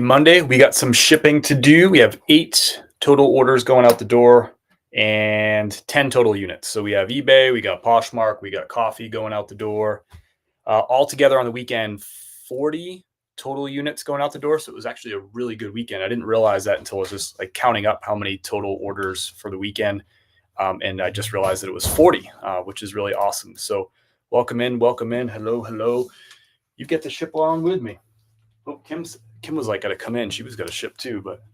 Monday, we got some shipping to do. We have 8 total orders going out the door and 10 total units. So we have eBay, we got Poshmark, we got coffee going out the door. All together on the weekend, 40 total units going out the door. So it was actually a really good weekend. I didn't realize that until I was just like counting up how many total orders for the weekend. And I just realized that it was 40, which is really awesome. So welcome in. Hello, hello. You get to ship along with me. Oh, Kim was like, gotta come in. She was gonna ship too, but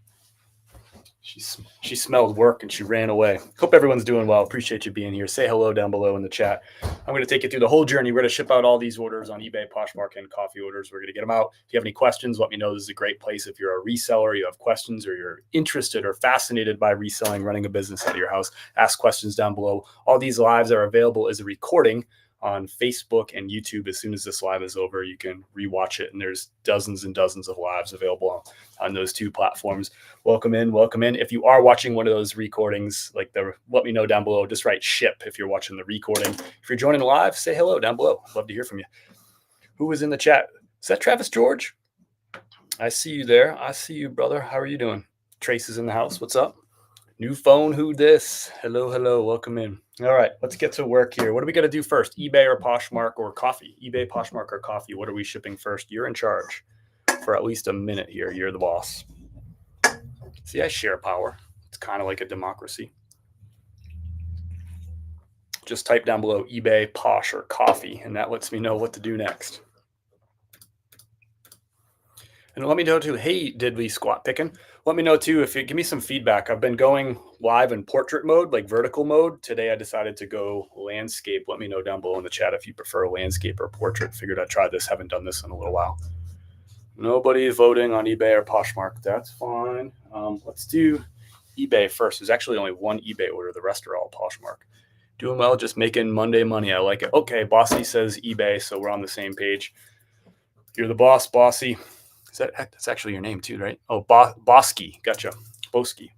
she smelled work and she ran away. Hope everyone's doing well. Appreciate you being here. Say hello down below in the chat. I'm going to take you through the whole journey. We're going to ship out all these orders on eBay, Poshmark, and coffee orders. We're going to get them out. If you have any questions, let me know. This is a great place. If you're a reseller, you have questions, or you're interested or fascinated by reselling, running a business out of your house, ask questions down below. All these lives are available as a recording on Facebook and YouTube. As soon as this live is over, you can rewatch it, and there's dozens and dozens of lives available on those two platforms. Welcome in. If you are watching one of those recordings, let me know down below. Just write ship if you're watching the recording. If you're joining live, say hello down below. Love to hear from you. Who was in the chat? Is that Travis George? I see you there. I see you, brother. How are you doing? Trace is in the house. What's up? New phone, who this? Hello, welcome in. All right, let's get to work here. What do we got to do first? eBay or Poshmark or coffee? eBay, Poshmark, or coffee? What are we shipping first? You're in charge for at least a minute here. You're the boss. See, I share power. It's kind of like a democracy. Just type down below eBay, Posh, or coffee, and that lets me know what to do next. And let me know too, hey, did we squat picking? Let me know too, if you give me some feedback. I've been going live in portrait mode, like vertical mode. Today I decided to go landscape. Let me know down below in the chat if you prefer landscape or portrait. Figured I'd try this. Haven't done this in a little while. Nobody is voting on eBay or Poshmark. That's fine. Let's do eBay first. There's actually only one eBay order. The rest are all Poshmark. Doing well, just making Monday money. I like it. Okay, Bossy says eBay, so we're on the same page. You're the boss, Bossy. That's actually your name too, right? Oh, Bosky. Gotcha. Bosky.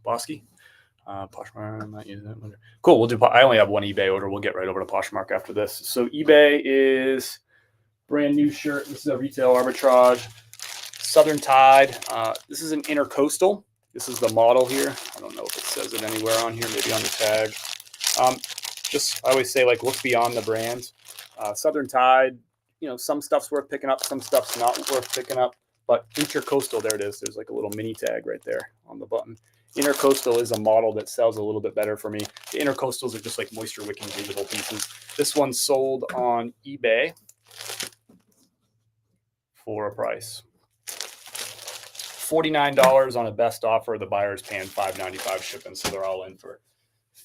Poshmark. I'm not using that one. Cool. We'll do. I only have one eBay order. We'll get right over to Poshmark after this. So eBay is brand new shirt. This is a retail arbitrage. Southern Tide. This is an intercoastal. This is the model here. I don't know if it says it anywhere on here. Maybe on the tag. I always say, like, look beyond the brands. Southern Tide. Some stuff's worth picking up. Some stuff's not worth picking up. But intercoastal, there it is. There's like a little mini tag right there on the button. Intercoastal is a model that sells a little bit better for me. The intercoastals are just like moisture wicking breathable pieces. This one's sold on eBay for a price $49 on a best offer. The buyer's paying $5.95 shipping, so they're all in for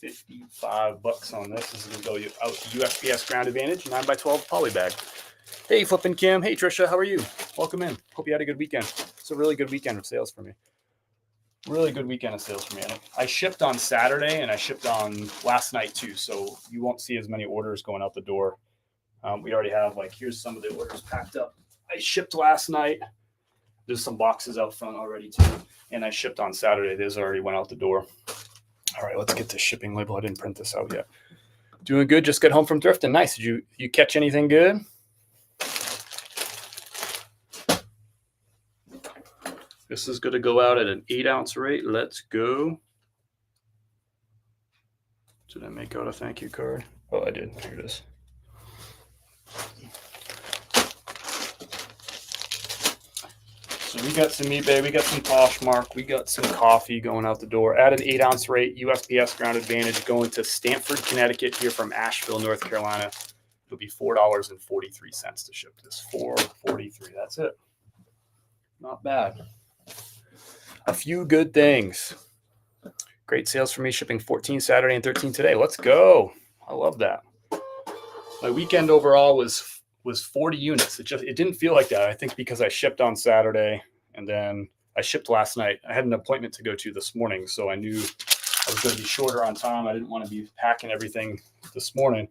$55 on this. This is going to go out to USPS Ground Advantage 9x12 poly bag. Hey, Flippin' Kim. Hey, Trisha. How are you? Welcome in. Hope you had a good weekend. It's a really good weekend of sales for me. I shipped on Saturday and I shipped on last night too, so you won't see as many orders going out the door. We already have, here's some of the orders packed up. I shipped last night. There's some boxes out front already too. And I shipped on Saturday. Those already went out the door. All right, let's get the shipping label. I didn't print this out yet. Doing good. Just got home from thrifting. Nice. Did you catch anything good? This is going to go out at an 8-ounce rate. Let's go. Did I make out a thank you card? Oh, I did. Here it is. So we got some eBay, we got some Poshmark, we got some coffee going out the door at an 8-ounce rate. USPS Ground Advantage going to Stamford, Connecticut, here from Asheville, North Carolina. It'll be $4.43 to ship this. $4.43. That's it. Not bad. A few good things. Great sales for me, shipping 14 Saturday and 13 today. Let's go. I love that. My weekend overall was 40 units. It didn't feel like that. I think because I shipped on Saturday and then I shipped last night. I had an appointment to go to this morning, so I knew I was going to be shorter on time. I didn't want to be packing everything this morning.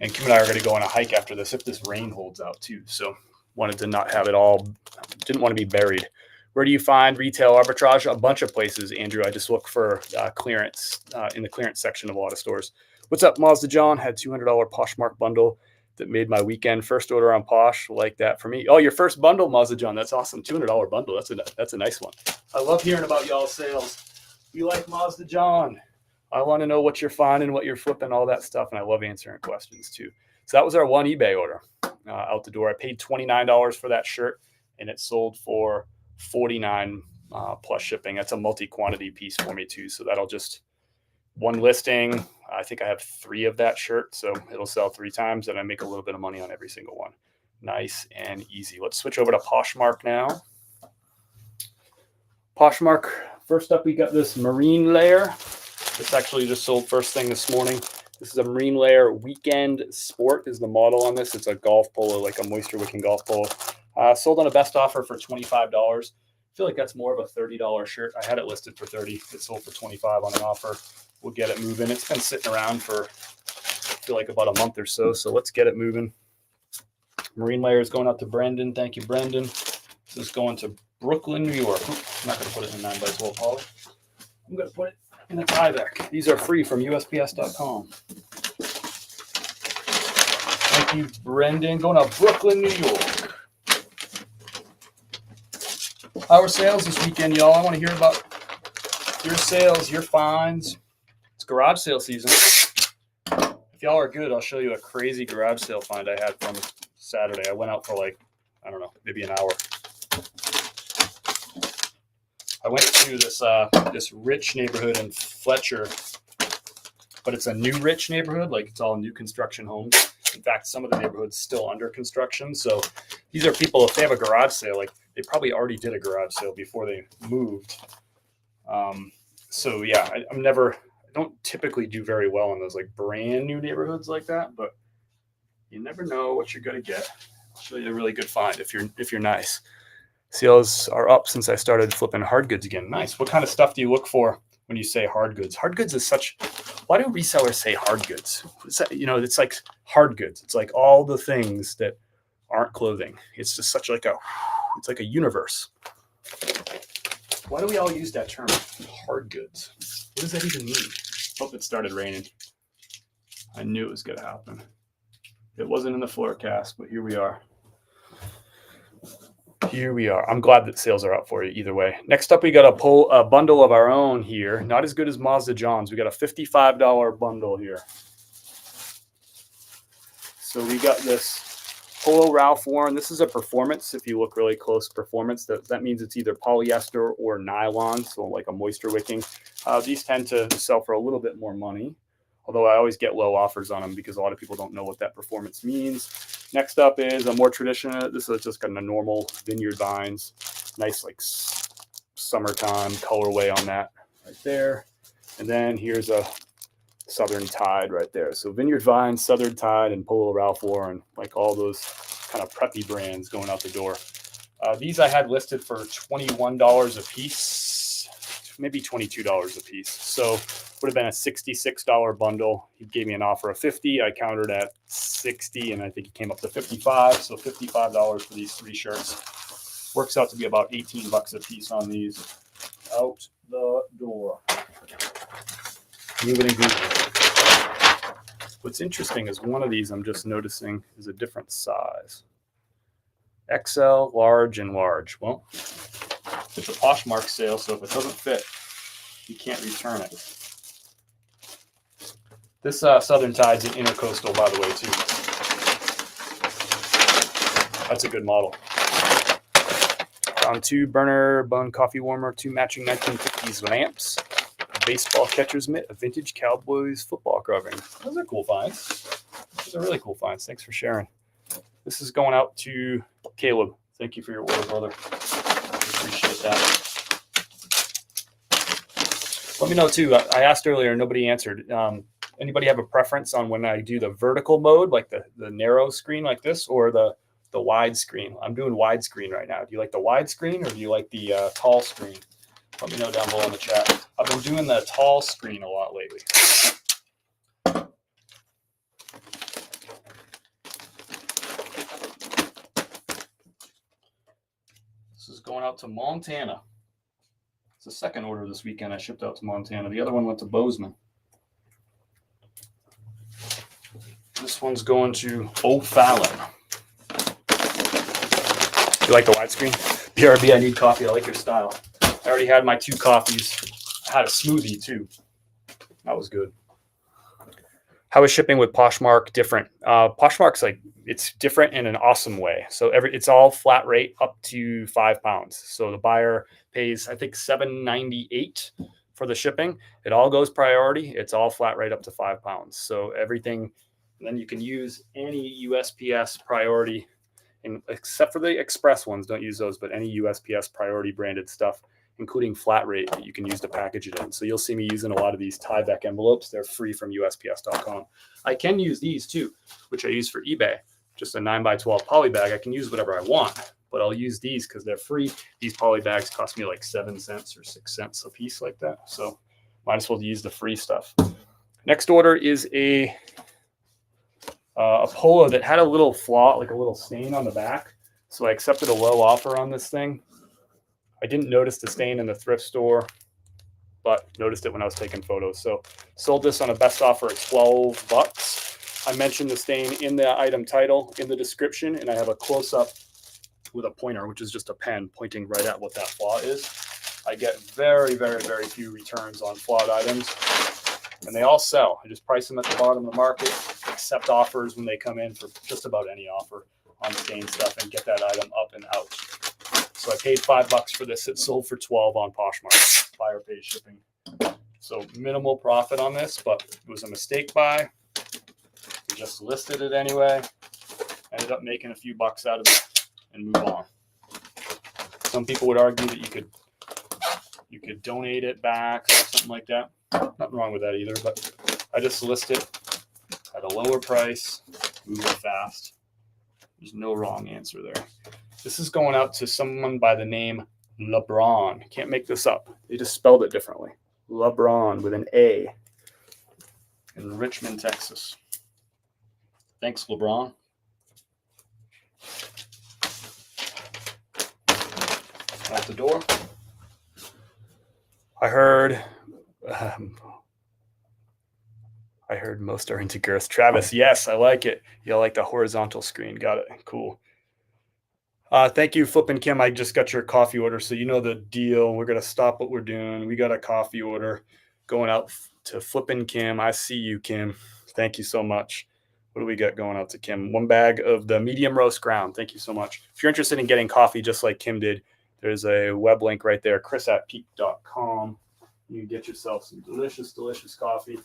And Kim and I are going to go on a hike after this if this rain holds out too. So wanted to not have it all, didn't want to be buried. Where do you find retail arbitrage? A bunch of places, Andrew. I just look for clearance in the clearance section of a lot of stores. What's up, Mazda John? Had $200 Poshmark bundle that made my weekend. First order on Posh, like that for me. Oh, your first bundle, Mazda John. That's awesome. $200 bundle. That's a nice one. I love hearing about y'all's sales. We like Mazda John. I want to know what you're finding, what you're flipping, all that stuff, and I love answering questions too. So that was our one eBay order out the door. I paid $29 for that shirt, and it sold for $49 plus shipping. That's a multi-quantity piece for me too. So that'll just one listing. I think I have 3 of that shirt, so it'll sell 3 times, and I make a little bit of money on every single one. Nice and easy. Let's switch over to Poshmark now. Poshmark. First up, we got this marine layer. This actually just sold first thing this morning. This is a marine layer weekend sport is the model on this. It's a golf polo, like a moisture wicking golf polo. Sold on a best offer for $25. I feel like that's more of a $30 shirt. I had it listed for $30. It sold for $25 on an offer. We'll get it moving. It's been sitting around for, I feel like, about a month or so. So let's get it moving. Marine layer is going out to Brendan. Thank you, Brendan. This is going to Brooklyn, New York. I'm not going to put it in a 9x12 poly. I'm going to put it in a Tyvek. These are free from USPS.com. Thank you, Brendan. Going to Brooklyn, New York. Our sales this weekend, y'all. I want to hear about your sales, your finds. It's garage sale season. If y'all are good, I'll show you a crazy garage sale find I had from Saturday. I went out for like, I don't know, maybe an hour. I went to this rich neighborhood in Fletcher, but it's a new rich neighborhood. Like, it's all new construction homes. In fact, some of the neighborhood's still under construction. So these are people, if they have a garage sale, like they probably already did a garage sale before they moved. So yeah, I don't typically do very well in those like brand new neighborhoods like that, but you never know what you're gonna get. I'll show you a really good find if you're nice. Sales are up since I started flipping hard goods again. Nice. What kind of stuff do you look for when you say hard goods? Hard goods is such. Why do resellers say hard goods? It's like hard goods. It's like all the things that aren't clothing. It's just such like it's like a universe. Why do we all use that term, hard goods? What does that even mean? Hope it started raining. I knew it was going to happen. It wasn't in the forecast, but here we are. Here we are. I'm glad that sales are up for you either way. Next up, we got a bundle of our own here. Not as good as Mazda John's. We got a $55 bundle here. So we got this Polo Ralph Lauren. This is a performance. If you look really close, performance. That means it's either polyester or nylon, so like a moisture wicking. These tend to sell for a little bit more money, although I always get low offers on them because a lot of people don't know what that performance means. Next up is a more traditional. This is just kind of normal vineyard vines. Nice like summertime colorway on that right there. And then here's a Southern Tide right there. So Vineyard Vines, Southern Tide, and Polo Ralph Lauren, like all those kind of preppy brands going out the door. These I had listed for $21 a piece, maybe $22 a piece. So would have been a $66 bundle. He gave me an offer of $50. I countered at $60, and I think he came up to $55. So $55 for these 3 shirts. Works out to be about $18 a piece on these. Out the door. Moving and grooving. What's interesting is one of these I'm just noticing is a different size. XL, large, and large. Well, it's a Poshmark sale, so if it doesn't fit, you can't return it. This Southern Tide's an intercoastal, by the way, too. That's a good model. Found 2 burner bun coffee warmer, 2 matching 1950s lamps, a baseball catcher's mitt, a vintage Cowboys football covering. Those are cool finds. Those are really cool finds. Thanks for sharing. This is going out to Caleb. Thank you for your order, brother. Appreciate that. Let me know, too. I asked earlier, nobody answered. Anybody have a preference on when I do the vertical mode, like the narrow screen like this, or the wide screen? I'm doing wide screen right now. Do you like the wide screen, or do you like the tall screen? Let me know down below in the chat. I've been doing the tall screen a lot lately. This is going out to Montana. It's the second order this weekend I shipped out to Montana. The other one went to Bozeman. This one's going to O'Fallon. You like the widescreen? BRB, I need coffee. I like your style. I already had my 2 coffees. I had a smoothie too. That was good. How is shipping with Poshmark different? Poshmark's like, it's different in an awesome way. So it's all flat rate up to £5. So the buyer pays, I think, $7.98 for the shipping. It all goes priority. It's all flat rate up to £5. So everything, then you can use any USPS priority, except for the express ones. Don't use those, but any USPS priority branded stuff, including flat rate, that you can use to package it in. So you'll see me using a lot of these Tyvek envelopes. They're free from USPS.com. I can use these too, which I use for eBay. Just a 9x12 poly bag. I can use whatever I want, but I'll use these because they're free. These poly bags cost me like 7 cents or 6 cents a piece like that. So might as well use the free stuff. Next order is a polo that had a little flaw, like a little stain on the back. So I accepted a low offer on this thing. I didn't notice the stain in the thrift store, but noticed it when I was taking photos. So sold this on a best offer at $12. I mentioned the stain in the item title in the description, and I have a close-up with a pointer, which is just a pen pointing right at what that flaw is. I get very, very, very few returns on flawed items, and they all sell. I just price them at the bottom of the market, accept offers when they come in for just about any offer on stained stuff, and get that item up and out. So I paid $5 for this. It sold for $12 on Poshmark. Buyer pays shipping. So minimal profit on this, but it was a mistake buy. We just listed it anyway. Ended up making a few bucks out of it and move on. Some people would argue that you could donate it back or something like that. Nothing wrong with that either, but I just list it at a lower price, move it fast. There's no wrong answer there. This is going out to someone by the name LeBron. Can't make this up. They just spelled it differently. LeBron with an A in Richmond, Texas. Thanks, LeBron. Out the door. I heard most are into girth. Travis, yes, I like it. You like the horizontal screen. Got it. Cool. Thank you, Flip and Kim. I just got your coffee order, so you know the deal. We're going to stop what we're doing. We got a coffee order going out to Flip and Kim. I see you, Kim. Thank you so much. What do we got going out to Kim? 1 bag of the medium roast ground. Thank you so much. If you're interested in getting coffee just like Kim did, there's a web link right there, chris@peak.com. You can get yourself some delicious, delicious coffee.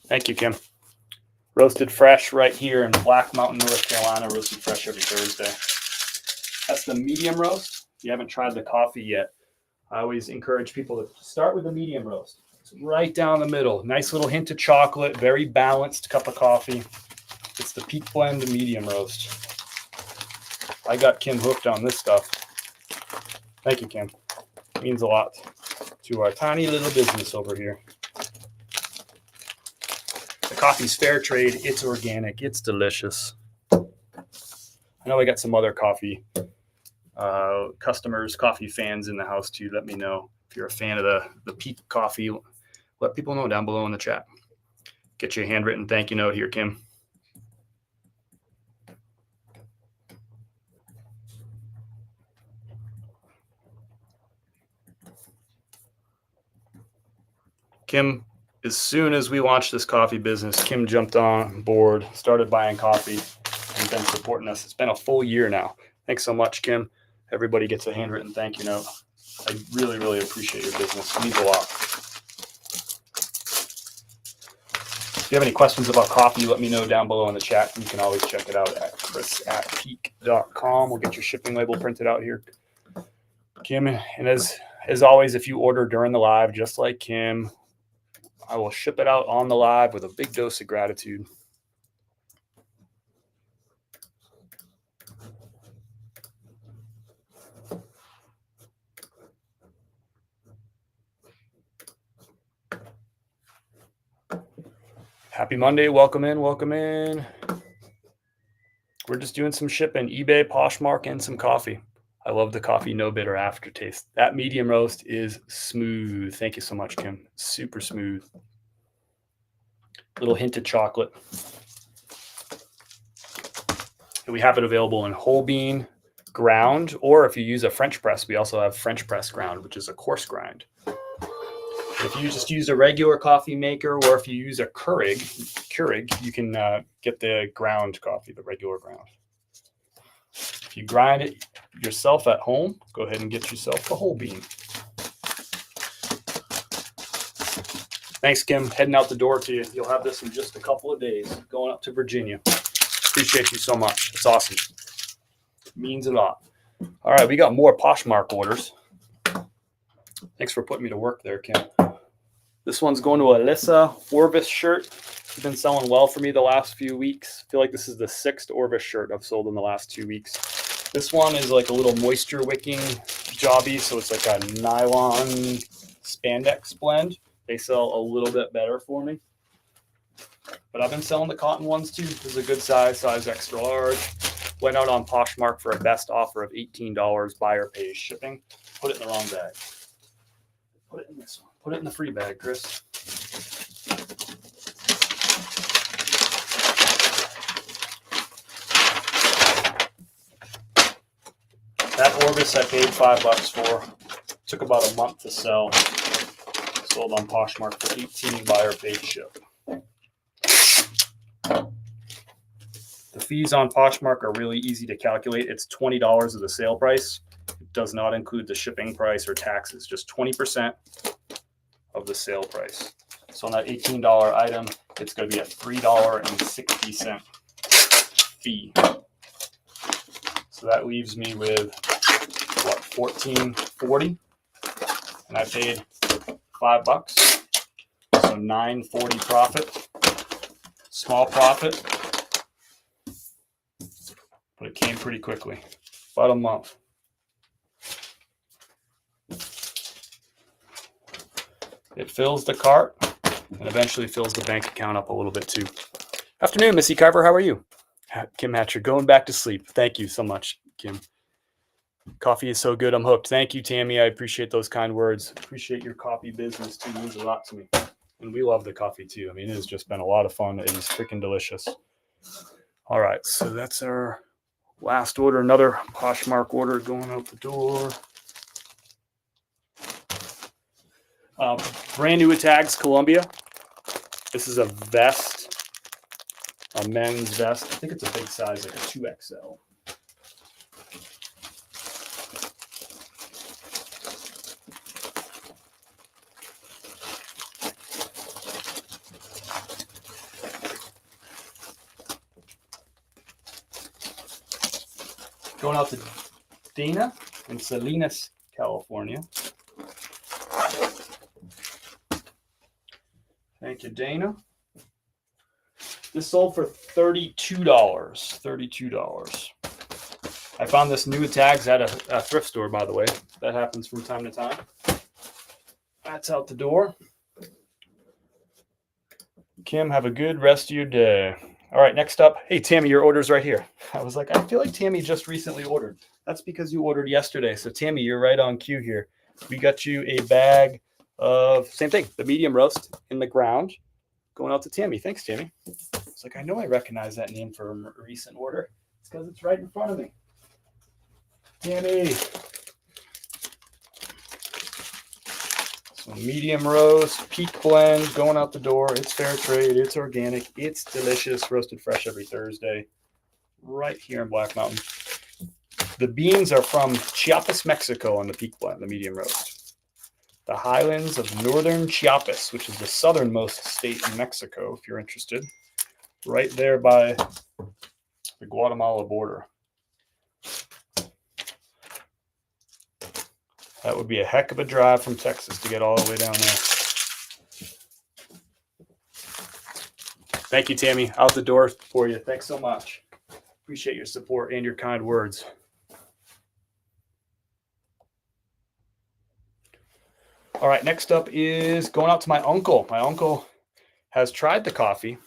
Thank you, Kim. Roasted fresh right here in Black Mountain, North Carolina. Roasted fresh every Thursday. That's the medium roast. If you haven't tried the coffee yet, I always encourage people to start with the medium roast. It's right down the middle. Nice little hint of chocolate, very balanced cup of coffee. It's the Peak Blend medium roast. I got Kim hooked on this stuff. Thank you, Kim. It means a lot to our tiny little business over here. The coffee's fair trade. It's organic. It's delicious. I know I got some other coffee customers, coffee fans in the house too. Let me know if you're a fan of the Peak coffee. Let people know down below in the chat. Get your handwritten thank you note here, Kim. Kim, as soon as we launched this coffee business, Kim jumped on board, started buying coffee, and been supporting us. It's been a full year now. Thanks so much, Kim. Everybody gets a handwritten thank you note. I really, really appreciate your business. It means a lot. If you have any questions about coffee, let me know down below in the chat. You can always check it out at chris@peak.com. We'll get your shipping label printed out here, Kim. And as always, if you order during the live, just like Kim, I will ship it out on the live with a big dose of gratitude. Happy Monday. Welcome in. Welcome in. We're just doing some shipping, eBay, Poshmark, and some coffee. I love the coffee, no bitter aftertaste. That medium roast is smooth. Thank you so much, Kim. Super smooth. Little hint of chocolate. And we have it available in whole bean, ground, or if you use a French press, we also have French press ground, which is a coarse grind. If you just use a regular coffee maker, or if you use a Keurig, you can get the ground coffee, the regular ground. If you grind it yourself at home, go ahead and get yourself the whole bean. Thanks, Kim. Heading out the door to you. You'll have this in just a couple of days, going up to Virginia. Appreciate you so much. It's awesome. It means a lot. All right, we got more Poshmark orders. Thanks for putting me to work there, Kim. This one's going to Alyssa. Orvis shirt. It's been selling well for me the last few weeks. I feel like this is the 6th Orvis shirt I've sold in the last 2 weeks. This one is like a little moisture wicking jobby, so it's like a nylon spandex blend. They sell a little bit better for me. But I've been selling the cotton ones too. This is a good size extra large. Went out on Poshmark for a best offer of $18. Buyer pays shipping. Put it in the wrong bag. Put it in this one. Put it in the free bag, Chris. That Orbis I paid $5 for. Took about a month to sell. Sold on Poshmark for $18. Buyer paid ship. The fees on Poshmark are really easy to calculate. It's $20 of the sale price. It does not include the shipping price or taxes, just 20% of the sale price. So on that $18 item, it's going to be a $3.60 fee. So that leaves me with what, $14.40, and I paid $5, so $9.40 profit. Small profit, but it came pretty quickly, about a month. It fills the cart and eventually fills the bank account up a little bit too. Afternoon, Missy Carver. How are you? Kim Hatcher, going back to sleep. Thank you so much, Kim. Coffee is so good. I'm hooked. Thank you, Tammy. I appreciate those kind words. Appreciate your coffee business too. It means a lot to me. And we love the coffee too. I mean, it has just been a lot of fun. It is freaking delicious. All right, so that's our last order. Another Poshmark order going out the door. Brand new tags, Columbia. This is a vest, a men's vest. I think it's a big size, like a 2XL. Going out to Dana in Salinas, California. Thank you, Dana. This sold for $32. $32. I found this new tags at a thrift store, by the way. That happens from time to time. That's out the door. Kim, have a good rest of your day. All right, next up. Hey, Tammy, your order's right here. I was like, I feel like Tammy just recently ordered. That's because you ordered yesterday. So, Tammy, you're right on cue here. We got you a bag of, same thing, the medium roast in the ground. Going out to Tammy. Thanks, Tammy. It's like, I know I recognize that name from a recent order. It's because it's right in front of me. Tammy. So medium roast, peak blend, going out the door. It's fair trade. It's organic. It's delicious. Roasted fresh every Thursday. Right here in Black Mountain. The beans are from Chiapas, Mexico on the peak blend, the medium roast. The highlands of northern Chiapas, which is the southernmost state in Mexico, if you're interested. Right there by the Guatemala border. That would be a heck of a drive from Texas to get all the way down there. Thank you, Tammy. Out the door for you. Thanks so much. Appreciate your support and your kind words. All right, next up is going out to my uncle. My uncle has tried the coffee,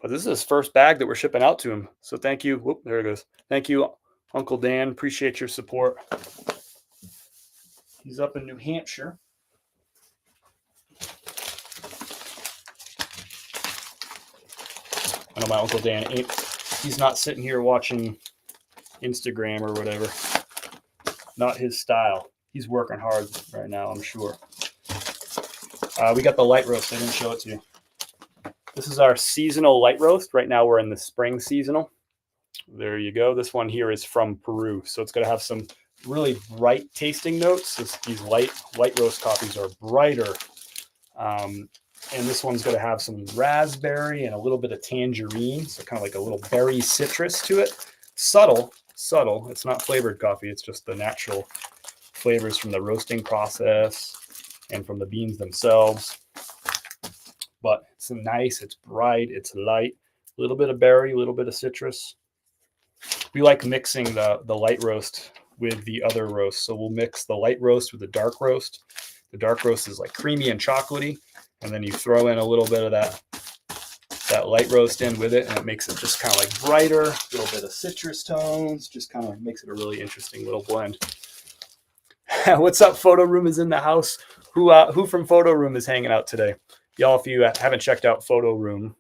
but this is his first bag that we're shipping out to him. So thank you. Whoop, there it goes. Thank you, Uncle Dan, appreciate your support. He's up in New Hampshire. I know my Uncle Dan he's not sitting here watching Instagram or whatever. Not his style. He's working hard right now, I'm sure. We got the light roast. I didn't show it to you. This is our seasonal light roast. Right now we're in the spring seasonal. There you go. This one here is from Peru. So it's going to have some really bright tasting notes. These light roast coffees are brighter. And this one's going to have some raspberry and a little bit of tangerine. So kind of like a little berry citrus to it. Subtle. It's not flavored coffee. It's just the natural flavors from the roasting process and from the beans themselves. But it's nice, it's bright, it's light, a little bit of berry, a little bit of citrus. We like mixing the light roast with the other roast. So we'll mix the light roast with the dark roast. The dark roast is like creamy and chocolatey. And then you throw in a little bit of that light roast in with it, and it makes it just kind of like brighter, a little bit of citrus tones, just kind of makes it a really interesting little blend. What's up? Photo Room is in the house. Who from Photo Room is hanging out today? Y'all, if you haven't checked out Photo Room,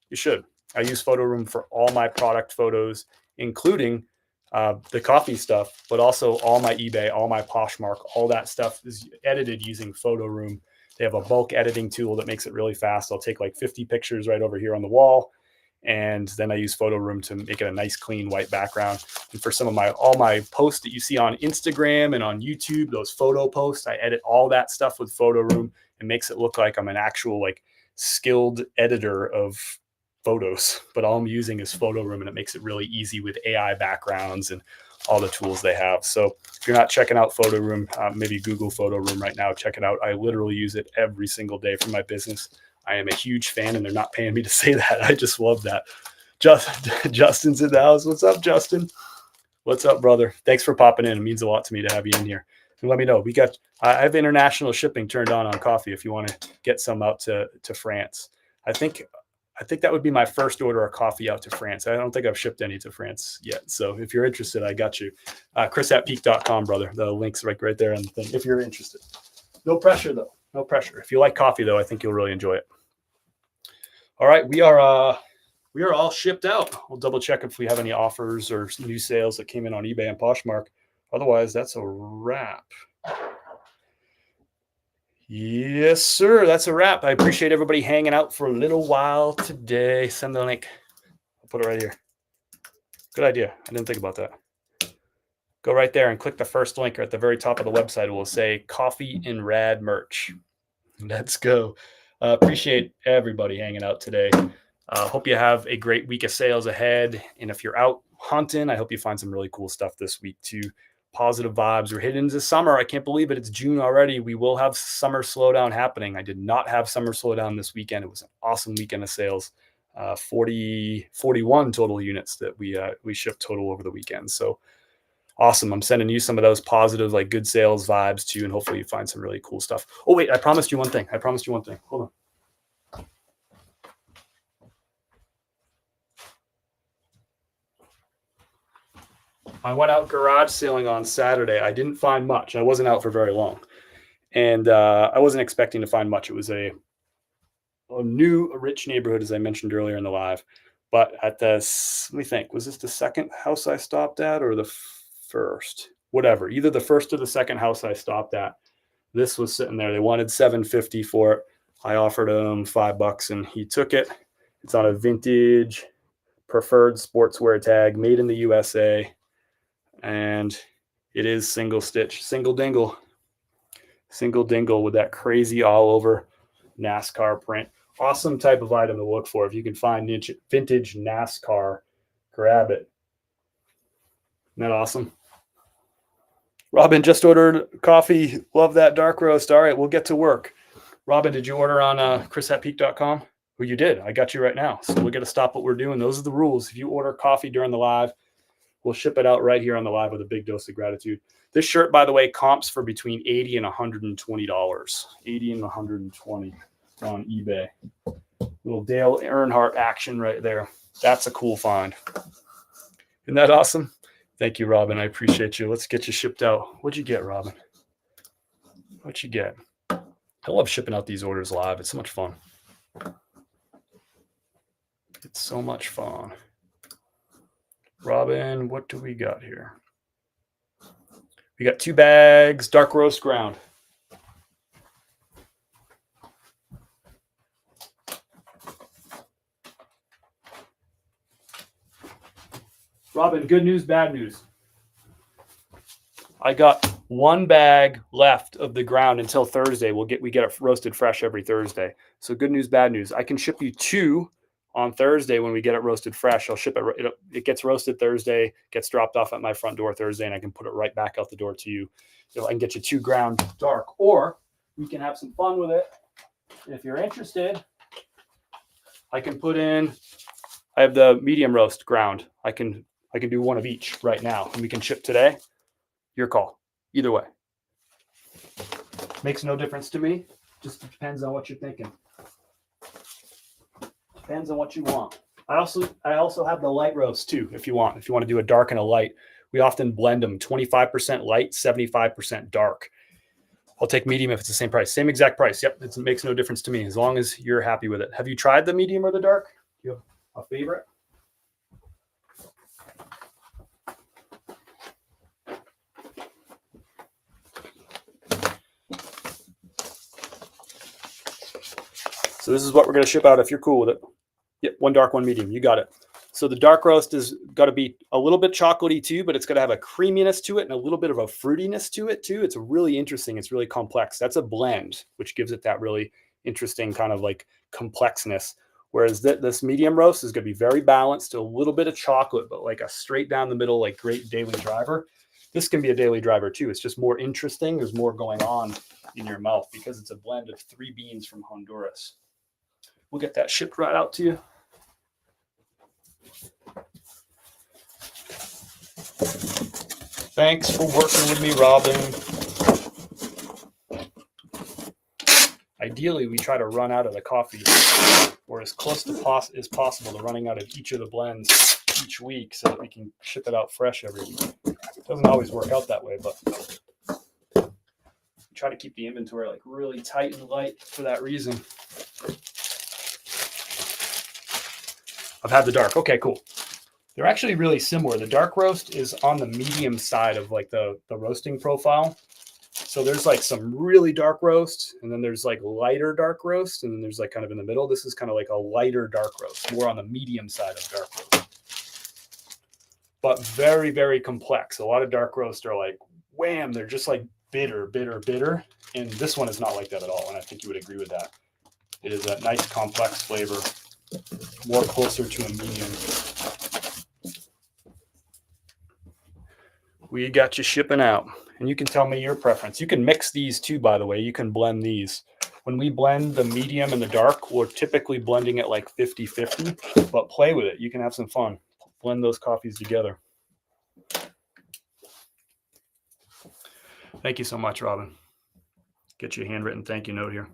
you should. I use Photo Room for all my product photos, including the coffee stuff, but also all my eBay, all my Poshmark, all that stuff is edited using Photo Room. They have a bulk editing tool that makes it really fast. I'll take like 50 pictures right over here on the wall, and then I use Photo Room to make it a nice, clean white background. And for all my posts that you see on Instagram and on YouTube, those photo posts, I edit all that stuff with Photo Room. It makes it look like I'm an actual like skilled editor of photos, but all I'm using is Photo Room, and it makes it really easy with AI backgrounds and all the tools they have. So if you're not checking out Photo Room, maybe Google Photo Room right now, check it out. I literally use it every single day for my business. I am a huge fan, and they're not paying me to say that. I just love that. Justin's in the house. What's up, Justin? What's up, brother? Thanks for popping in. It means a lot to me to have you in here. And let me know. I have international shipping turned on coffee if you want to get some out to France. I think that would be my first order of coffee out to France. I don't think I've shipped any to France yet. So if you're interested, I got you. Chris@peak.com, brother. The link's right there on the thing if you're interested. No pressure, though. No pressure. If you like coffee, though, I think you'll really enjoy it. All right. We are all shipped out. We'll double check if we have any offers or new sales that came in on eBay and Poshmark. Otherwise, that's a wrap. Yes, sir. That's a wrap. I appreciate everybody hanging out for a little while today. Send the link. I'll put it right here. Good idea. I didn't think about that. Go right there and click the first link at the very top of the website. It will say Coffee in Rad merch. Let's go. Appreciate everybody hanging out today. Hope you have a great week of sales ahead. And if you're out hunting, I hope you find some really cool stuff this week too. Positive vibes. We're heading into summer. I can't believe it. It's June already. We will have summer slowdown happening. I did not have summer slowdown this weekend. It was an awesome weekend of sales. 41 total units that we shipped total over the weekend. So awesome. I'm sending you some of those positive, like good sales vibes too. And hopefully you find some really cool stuff. Oh, wait, I promised you one thing. Hold on. I went out garage sailing on Saturday. I didn't find much. I wasn't out for very long. And I wasn't expecting to find much. It was a new, rich neighborhood, as I mentioned earlier in the live. But let me think, was this the second house I stopped at or the first? Whatever, either the first or the second house I stopped at. This was sitting there. They wanted $750 for it. I offered him $5 and he took it. It's on a vintage preferred sportswear tag, made in the USA. And it is single dingle with that crazy all over NASCAR print. Awesome type of item to look for. If you can find vintage NASCAR, grab it. Isn't that awesome? Robin just ordered coffee. Love that dark roast. All right, we'll get to work. Robin, did you order on chris@peak.com? Well, you did. I got you right now. So we're going to stop what we're doing. Those are the rules. If you order coffee during the live, we'll ship it out right here on the live with a big dose of gratitude. This shirt, by the way, comps for between $80 and $120. $80 and $120 on eBay. Little Dale Earnhardt action right there. That's a cool find. Isn't that awesome? Thank you, Robin. I appreciate you. Let's get you shipped out. What'd you get, Robin? What'd you get? I love shipping out these orders live. It's so much fun. It's so much fun. Robin, what do we got here? We got 2 bags, dark roast ground. Robin, good news, bad news. I got 1 bag left of the ground until Thursday. We get it roasted fresh every Thursday. So good news, bad news. I can ship you 2 on Thursday when we get it roasted fresh. I'll ship it. It gets roasted Thursday, gets dropped off at my front door Thursday, and I can put it right back out the door to you. So I can get you 2 ground dark, or we can have some fun with it. If you're interested, I can put in. I have the medium roast ground. I can do 1 of each right now, and we can ship today. Your call. Either way. Makes no difference to me. Just depends on what you're thinking. Depends on what you want. I also have the light roast too, if you want. If you want to do a dark and a light, we often blend them 25% light, 75% dark. I'll take medium if it's the same price. Same exact price. Yep, it makes no difference to me as long as you're happy with it. Have you tried the medium or the dark? Do you have a favorite? So this is what we're going to ship out if you're cool with it. Yep, 1 dark, 1 medium. You got it. So the dark roast is got to be a little bit chocolatey too, but it's going to have a creaminess to it and a little bit of a fruitiness to it too. It's really interesting. It's really complex. That's a blend, which gives it that really interesting kind of like complexness. Whereas this medium roast is going to be very balanced, a little bit of chocolate, but like a straight down the middle, like great daily driver. This can be a daily driver too. It's just more interesting. There's more going on in your mouth because it's a blend of 3 beans from Honduras. We'll get that shipped right out to you. Thanks for working with me, Robin. Ideally, we try to run out of the coffee, or as close to as possible to running out of each of the blends each week so that we can ship it out fresh every week. It doesn't always work out that way, but we try to keep the inventory like really tight and light for that reason. I've had the dark. Okay, cool. They're actually really similar. The dark roast is on the medium side of like the roasting profile. So there's like some really dark roast, and then there's like lighter dark roast, and then there's like kind of in the middle. This is kind of like a lighter dark roast, more on the medium side of dark roast. But very, very complex. A lot of dark roast are like, wham, they're just like bitter, bitter, bitter. And this one is not like that at all, and I think you would agree with that. It is a nice, complex flavor, more closer to a medium. We got you shipping out. And you can tell me your preference. You can mix these too, by the way. You can blend these. When we blend the medium and the dark, we're typically blending it like 50-50, but play with it. You can have some fun. Blend those coffees together. Thank you so much, Robin. Get you a handwritten thank you note here.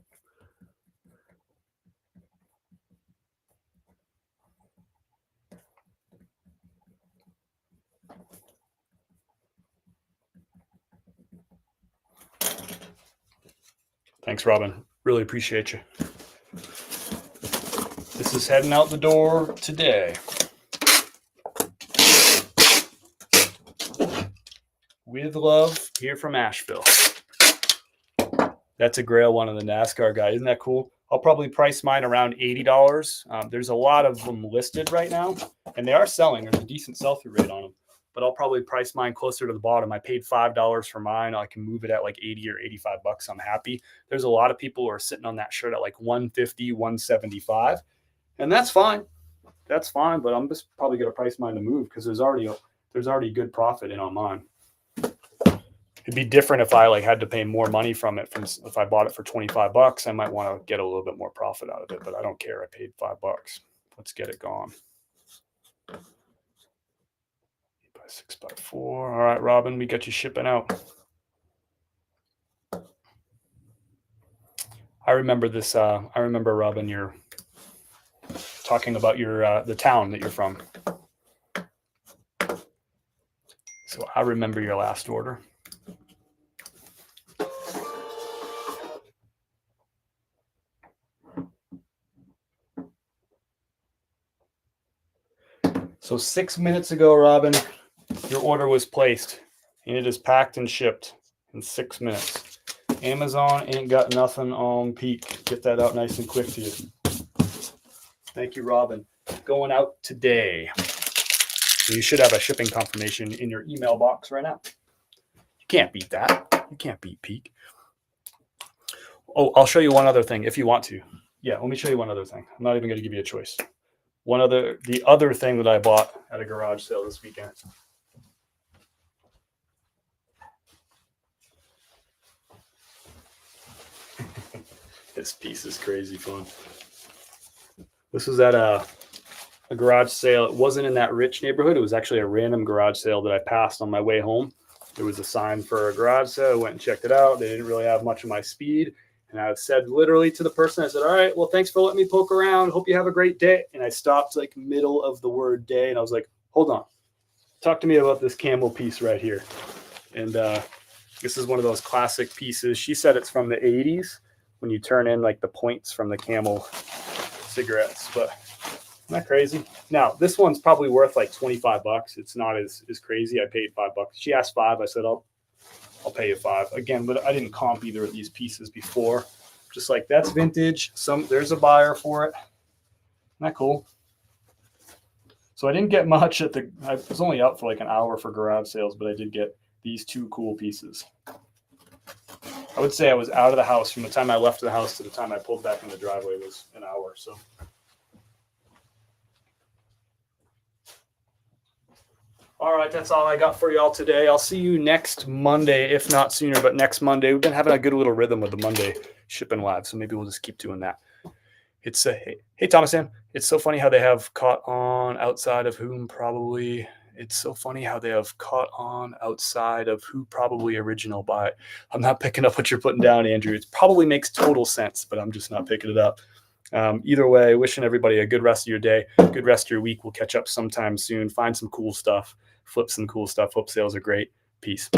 Thanks, Robin. Really appreciate you. This is heading out the door today. With love, here from Asheville. That's a Grail one of the NASCAR guy. Isn't that cool? I'll probably price mine around $80. There's a lot of them listed right now, and they are selling. There's a decent sell-through rate on them. But I'll probably price mine closer to the bottom. I paid $5 for mine. I can move it at like 80 or 85 bucks. I'm happy. There's a lot of people who are sitting on that shirt at like 150, 175. And that's fine. That's fine. But I'm just probably going to price mine to move because there's already good profit in on mine. It'd be different if I like had to pay more money from it. If I bought it for 25 bucks, I might want to get a little bit more profit out of it, but I don't care. I paid $5. Let's get it gone. 6x4. All right, Robin, we got you shipping out. I remember this. I remember, Robin, you're talking about your the town that you're from. So I remember your last order. So 6 minutes ago, Robin, your order was placed and it is packed and shipped in 6 minutes. Amazon ain't got nothing on peak. Get that out nice and quick to you. Thank you, Robin. Going out today. So you should have a shipping confirmation in your email box right now. You can't beat that. You can't beat peak. Oh, I'll show you one other thing if you want to. Yeah, let me show you one other thing. I'm not even going to give you a choice. The other thing that I bought at a garage sale this weekend. This piece is crazy fun. This was at a garage sale. It wasn't in that rich neighborhood. It was actually a random garage sale that I passed on my way home. There was a sign for a garage sale. I went and checked it out. They didn't really have much of my speed. And I said literally to the person, I said, all right, well, thanks for letting me poke around. Hope you have a great day. And I stopped like middle of the word day. And I was like, hold on. Talk to me about this camel piece right here. And this is one of those classic pieces. She said it's from the 80s when you turn in like the points from the Camel cigarettes. But isn't that crazy? Now, this one's probably worth like 25 bucks. It's not as crazy. I paid $5. She asked $5. I said, I'll pay you $5. Again, but I didn't comp either of these pieces before. Just like that's vintage. There's a buyer for it. Isn't that cool? So I didn't get much I was only out for like an hour for garage sales, but I did get these two cool pieces. I would say I was out of the house from the time I left the house to the time I pulled back in the driveway was an hour. So. All right, that's all I got for y'all today. I'll see you next Monday, if not sooner, but next Monday. We've been having a good little rhythm with the Monday shipping live, so maybe we'll just keep doing that. It's hey Thomas Sam. It's so funny how they have caught on outside of whom probably. It's so funny how they have caught on outside of who probably original by. I'm not picking up what you're putting down, Andrew. It probably makes total sense, but I'm just not picking it up. Either way, wishing everybody a good rest of your day, good rest of your week. We'll catch up sometime soon. Find some cool stuff, flip some cool stuff. Hope sales are great. Peace.